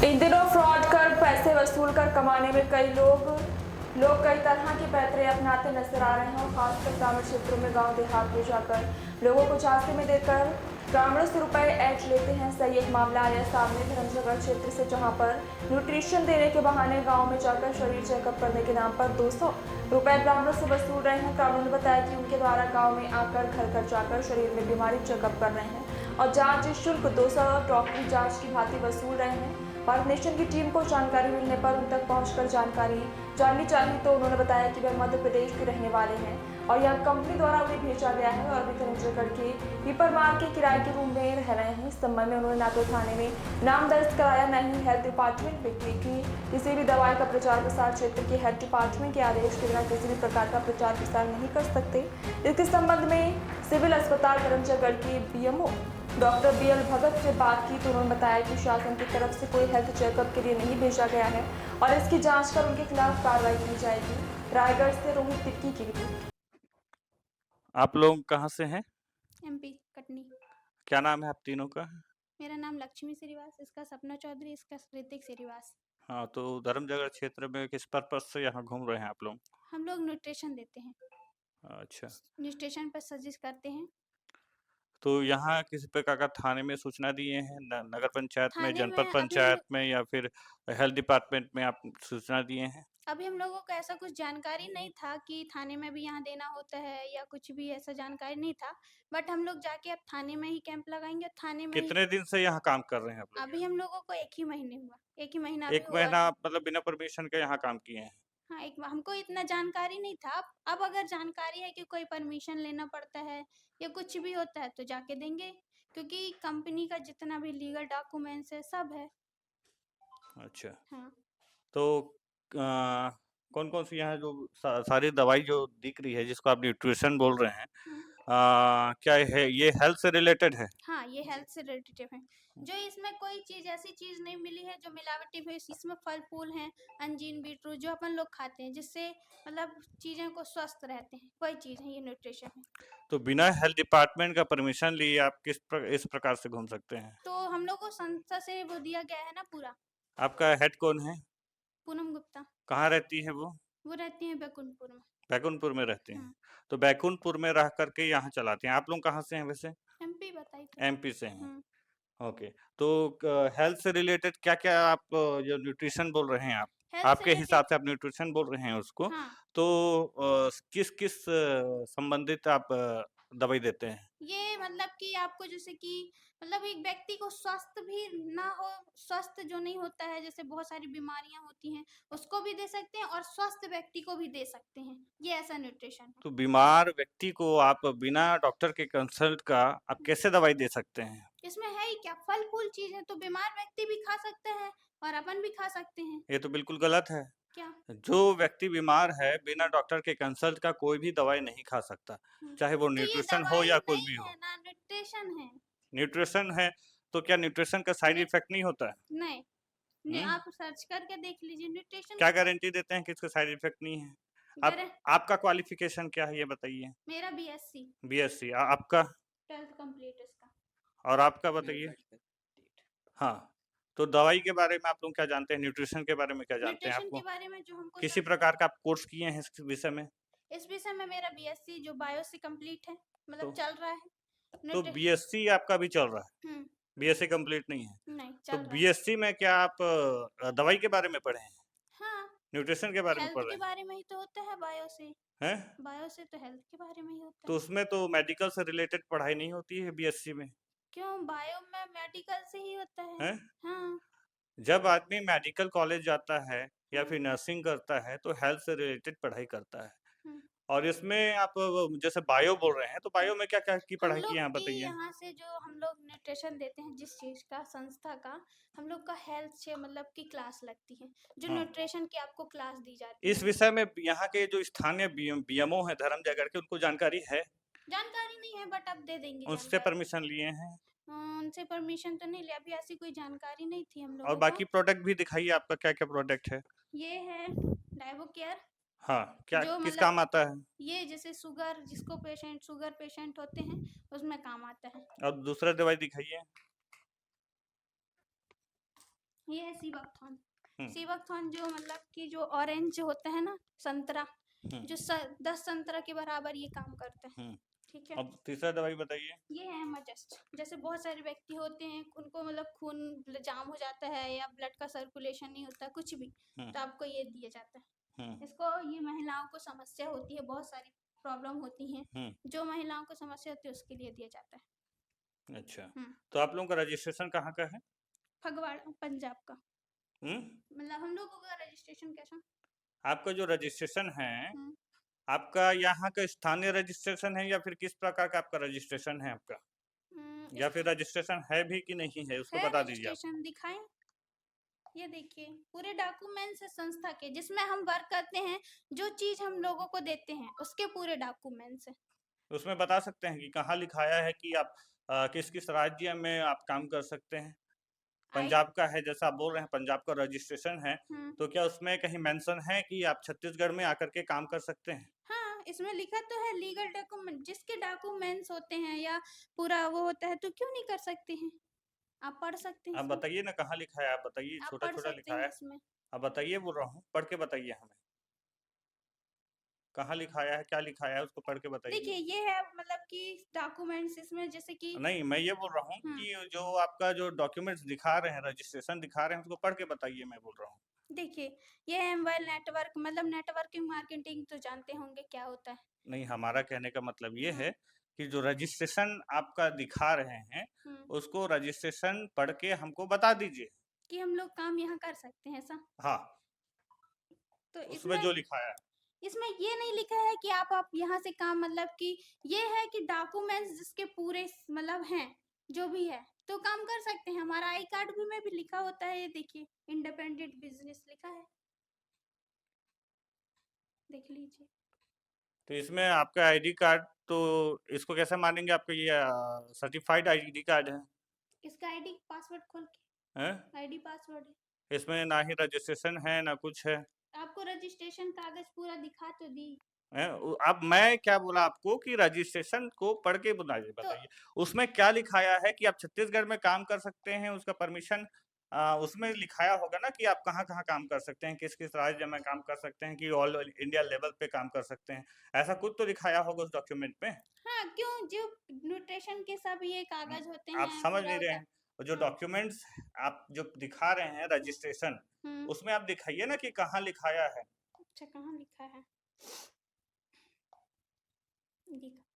इन दिनों फ्रॉड कर पैसे वसूल कर कमाने में कई लोग कई तरह की पैतरे अपनाते नजर आ रहे हैं और खासकर ग्रामीण क्षेत्रों में गांव देहात में जाकर लोगों को झांसे में देकर ग्रामीणों से रुपए ऐंठ लेते हैं। सही एक मामला आया सामने धर्मनगर क्षेत्र से, जहां पर न्यूट्रिशन देने के बहाने गांव में जाकर शरीर चेकअप करने के नाम पर 200 रुपए ग्रामीणों से वसूल रहे हैं। ग्रामीणों ने बताया कि उनके द्वारा गाँव में आकर घर घर जाकर शरीर में बीमारी चेकअप कर रहे हैं और जाँच शुल्क 200 डॉक्टरी जाँच की भांति वसूल रहे हैं। भारत नेशन की टीम को जानकारी मिलने पर उन तक पहुंचकर जानकारी जाननी चाहिए तो उन्होंने बताया कि वह मध्य प्रदेश के रहने वाले हैं और यह कंपनी द्वारा उन्हें भेजा गया है और विक्रमगढ़ के पीपरमार के किराए के रूम में रह रहे हैं। इस संबंध में उन्होंने ना तो थाने में नाम दर्ज कराया, न ही हेल्थ डिपार्टमेंट में की किसी भी दवाई का प्रचार प्रसार। क्षेत्र के हेल्थ डिपार्टमेंट के आदेश के बिना किसी भी प्रकार का प्रचार प्रसार नहीं कर सकते। इसके संबंध में सिविल अस्पताल करमचगढ़ के बीएमओ डॉक्टर बीएल भगत से बात की तो उन्होंने बताया कि शासन की तरफ से कोई हेल्थ चेकअप के लिए नहीं भेजा गया है और इसकी जांच कर उनके खिलाफ कार्रवाई की जाएगी। रायगढ़ से रोहित तिर्की की रिपोर्ट। आप लोग कहाँ से हैं? एमपी कटनी। क्या नाम है आप तीनों का? मेरा नाम लक्ष्मी श्रीवास, इसका सपना चौधरी, इसका ऋतिक श्रीवास। हाँ, तो धर्मनगर क्षेत्र में किस पर्पज से यहाँ घूम रहे हैं आप लोग? हम लोग न्यूट्रिशन देते हैं, अच्छा, न्यूट्रिशन पर सजेस्ट करते हैं। तो यहाँ किसी प्रकार का थाने में सूचना दिए हैं? नगर पंचायत में, थाने जनपद में पंचायत में या फिर हेल्थ डिपार्टमेंट में आप सूचना दिए हैं? अभी हम लोगों को ऐसा कुछ जानकारी नहीं था कि थाने में भी यहाँ देना होता है या कुछ भी ऐसा जानकारी नहीं था, बट हम लोग जाके अब थाने में ही कैंप लगाएंगे और थाने में ही। कितने दिन से यहाँ काम कर रहे हैं आप लोग? अभी हम लोगों को 1 ही महीने हुआ, 1 ही महीना अभी एक हुआ महीना है। मतलब बिना परमिशन के यहाँ काम किए हैं? हाँ, हमको इतना जानकारी नहीं था। अब अगर जानकारी है कि कोई परमिशन लेना पड़ता है या कुछ भी होता है तो जाके देंगे, क्योंकि कंपनी का जितना भी लीगल डॉक्यूमेंट्स है सब है। अच्छा, हाँ। तो कौन कौन सी यहाँ जो सारी दवाई जो दिख रही है जिसको आप न्यूट्रिशन बोल रहे हैं, क्या है ये हेल्थ से रिलेटेड है? हाँ, ये हेल्थ से रिलेटेड है। जो इसमें कोई चीज ऐसी चीज नहीं मिली है जो मिलावटी है। इसमें फल फूल हैं, अंजीर बीटरूट जो अपन लोग खाते हैं, जिससे मतलब चीजें को स्वस्थ रहते हैं, वही चीज है ये न्यूट्रिशन है। तो बिना हेल्थ डिपार्टमेंट का परमिशन लिए आप इस प्रकार से घूम सकते हैं? तो हम लोग को संस्था से वो दिया गया है ना पूरा। आपका हेड कौन है? पूनम गुप्ता। कहाँ रहती है वो? वो रहती है बैकुंठपुर में। बैकुंठपुर में रहती हैं। हाँ। तो बैकुंठपुर में रह करके यहाँ चलाते हैं। आप लोग कहाँ से हैं वैसे? एमपी बताई तो। एमपी से हैं। हाँ। ओके, तो हेल्थ से रिलेटेड क्या क्या आप जो न्यूट्रिशन बोल रहे हैं आप, हेल्थ से आपके हिसाब रिलेटेड। से आप न्यूट्रिशन बोल रहे हैं उसको, हाँ। तो किस किस संबंधित आप दवाई देते हैं? ये मतलब कि आपको जैसे कि मतलब एक व्यक्ति को स्वस्थ भी ना हो, स्वस्थ जो नहीं होता है, जैसे बहुत सारी बीमारियां होती हैं, उसको भी दे सकते हैं और स्वस्थ व्यक्ति को भी दे सकते हैं। ये ऐसा न्यूट्रिशन है। तो बीमार व्यक्ति को आप बिना डॉक्टर के कंसल्ट का आप कैसे दवाई दे सकते हैं? इसमें है ही क्या, फल फूल चीज है तो बीमार व्यक्ति भी खा सकता है और अपन भी खा सकते हैं। ये तो बिल्कुल गलत है। क्या? जो व्यक्ति बीमार है बिना डॉक्टर के कंसल्ट का कोई भी दवाई नहीं खा सकता, चाहे वो तो ये न्यूट्रिशन हो दवाई या कुछ नहीं भी है हो। ना, न्यूट्रिशन है। न्यूट्रिशन है, तो क्या न्यूट्रिशन का साइड इफेक्ट नहीं होता है? नहीं, हम्म? आप सर्च करके देख लीजिए न्यूट्रिशन क्या का। गारंटी देते हैं कि इसका साइड इफेक्ट नहीं है? आप गारंटी। आपका क्वालिफिकेशन क्या है ये बताइए? मेरा बीएससी बीएससी। आपका? 12th कंप्लीट इसका। और आपका बताइए? हाँ, तो दवाई के बारे में आप लोग क्या जानते हैं? न्यूट्रिशन के बारे में क्या जानते हैं? न्यूट्रिशन आपको के बारे में जो हमको किसी प्रकार का आप कोर्स किए हैं इस विषय में? इस विषय में मेरा बीएससी जो बायो से कंप्लीट है, मतलब तो चल रहा है। तो बीएससी आपका भी चल रहा है, हम्म। बीएससी कंप्लीट नहीं है? नहीं, तो चल रहा है। बीएससी में क्या आप दवाई के बारे में पढ़े हैं? हाँ, न्यूट्रिशन के बारे में हेल्थ पढ़ के रहे बारे में ही तो होता है बायो से। हैं? बायो से तो हेल्थ के बारे में ही होता तो है। उसमें तो मेडिकल से रिलेटेड पढ़ाई नहीं होती है बीएससी में? क्यों, बायो में मेडिकल से ही होता है। हैं? हाँ। जब आदमी मेडिकल कॉलेज जाता है या हाँ। फिर नर्सिंग करता है तो हेल्थ से रिलेटेड पढ़ाई करता है, हम्म। और इसमें आप जैसे बायो बोल रहे हैं, तो बायो में क्या क्या की हम पढ़ाई की लोग है आप की बताइए? यहाँ से जो हम लोग न्यूट्रिशन देते हैं, जिस चीज का संस्था का, हम लोग का हेल्थ से मतलब की क्लास लगती है, जो हाँ। न्यूट्रिशन की आपको क्लास दी जाती है। इस विषय में यहाँ के जो स्थानीय बीएमओ है धर्मनगर के, उनको जानकारी है? जानकारी नहीं है, बट अब दे देंगे उनसे जानकारी। परमिशन लिए हैं? उनसे परमिशन तो नहीं लिया, अभी ऐसी कोई जानकारी नहीं थी हम और लोगों बाकी को। प्रोडक्ट भी दिखाइए, आपका क्या क्या प्रोडक्ट है? ये है डाइवो केयर। हाँ, क्या जो किस मतलब काम आता है? ये जैसे शुगर पेशेंट होते हैं उसमें काम आता है। और दूसरा दवाई दिखाइए। ये है सीबकथॉर्न। हम्म। सीबकथॉर्न जो मतलब कि जो ऑरेंज होता है ना, संतरा, जो 10 संतरा के बराबर ये काम करता है। हम्म। ठीक है। अब तीसरा दवाई बताइए। ये है एमाजेस्ट। जैसे बहुत सारे व्यक्ति होते हैं, उनको मतलब खून जाम हो जाता है या ब्लड का सर्कुलेशन नहीं होता, कुछ भी, तो आपको ये दिया जाता है। इसको ये महिलाओं को समस्या होती है, बहुत सारी प्रॉब्लम होती हैं, जो महिलाओं को समस्या होती है उसके लिए दिया जाता है। अच्छा, तो आप लोगों का रजिस्ट्रेशन कहाँ का है? फगवाड़ा, पंजाब का। हम्म। मतलब हम लोगों का रजिस्ट्रेशन कैसा? आपका जो रजिस्ट्रेशन है, हम्म, आपका यहाँ का स्थानीय रजिस्ट्रेशन है या फिर किस प्रकार का आपका रजिस्ट्रेशन है आपका, या फिर रजिस्ट्रेशन है भी कि नहीं है, उसको है बता दीजिए आप। रजिस्ट्रेशन, दिखाएं। ये देखिए पूरे डॉक्यूमेंट्स है संस्था के, जिसमें हम वर्क करते हैं, जो चीज हम लोगों को देते हैं उसके पूरे डॉक्यूमेंट्स है। उसमें बता सकते हैं कि कहाँ लिखाया है कि आप किस किस राज्य में आप काम कर सकते हैं? पंजाब का है जैसा आप बोल रहे हैं, पंजाब का रजिस्ट्रेशन है, तो क्या उसमें कहीं मेंशन है कि आप छत्तीसगढ़ में आकर के काम कर सकते हैं? हाँ, इसमें लिखा तो है लीगल डॉक्यूमेंट, जिसके डॉक्यूमेंट्स होते हैं या पूरा वो होता है, तो क्यों नहीं कर सकते हैं? आप पढ़ सकते हैं आप इसमें। बताइए ना कहाँ लिखा है, आप बताइए, आप छोटा पढ़ छोटा सकते लिखा हैं है, इसमें। आप बताइए, बोल रहा हूँ, पढ़ के बताइए हमें कहाँ लिखाया है, क्या लिखाया है, उसको पढ़ के बताइए। देखिए ये है मतलब कि डॉक्यूमेंट्स इसमें, जैसे कि नहीं, मैं ये बोल रहा हूँ कि जो आपका जो डॉक्यूमेंट्स दिखा रहे हैं, रजिस्ट्रेशन दिखा रहे हैं, उसको पढ़ के बताइए, मैं बोल रहा हूँ। देखिए ये है मोबाइल नेटवर्क, मतलब नेटवर्किंग मार्केटिंग तो जानते होंगे क्या होता है। नहीं, हमारा कहने का मतलब ये है कि जो रजिस्ट्रेशन आपका दिखा रहे हैं, उसको रजिस्ट्रेशन पढ़ के हमको बता दीजिए कि हम लोग काम यहाँ कर सकते हैं, ऐसा। हाँ, तो उसमें जो लिखाया है। इसमें ये नहीं लिखा है कि आप यहाँ से काम, मतलब कि ये है कि डॉक्यूमेंट्स जिसके पूरे मतलब हैं, जो भी है, तो काम कर सकते हैं। हमारा आई कार्ड भी में भी लिखा होता है, ये देखिए इंडिपेंडेंट बिजनेस लिखा है, देख लीजिए। तो इसमें आपका आईडी कार्ड, तो इसको कैसे मानेंगे, आपका ये सर्टिफाइड आईडी कार्ड है? इसका आईडी पासवर्ड खोल के, हैं? आईडी पासवर्ड है। इसमें ना ही रजिस्ट्रेशन है ना कुछ है। आपको रजिस्ट्रेशन कागज पूरा दिखा तो दी। हैं? अब मैं क्या बोला आपको कि रजिस्ट्रेशन को पढ़ के बताइए उसमें क्या लिखाया है कि आप छत्तीसगढ़ में काम कर सकते हैं, उसका परमिशन उसमें लिखाया होगा ना कि आप कहाँ कहाँ काम कर सकते हैं, किस किस राज्य में काम कर सकते हैं, कि ऑल इंडिया लेवल पे काम कर सकते हैं, ऐसा कुछ तो लिखाया होगा उस डॉक्यूमेंट में। हाँ, क्यों, जो न्यूट्रिशन के सब ये कागज होते आप हैं समझ पूरा नहीं रहे होता हैं, और जो डॉक्यूमेंट्स आप जो दिखा रहे हैं रजिस्ट्रेशन, उसमें आप दिखाइए ना कि कहाँ लिखाया है। अच्छा, कहाँ लिखा है, दिखा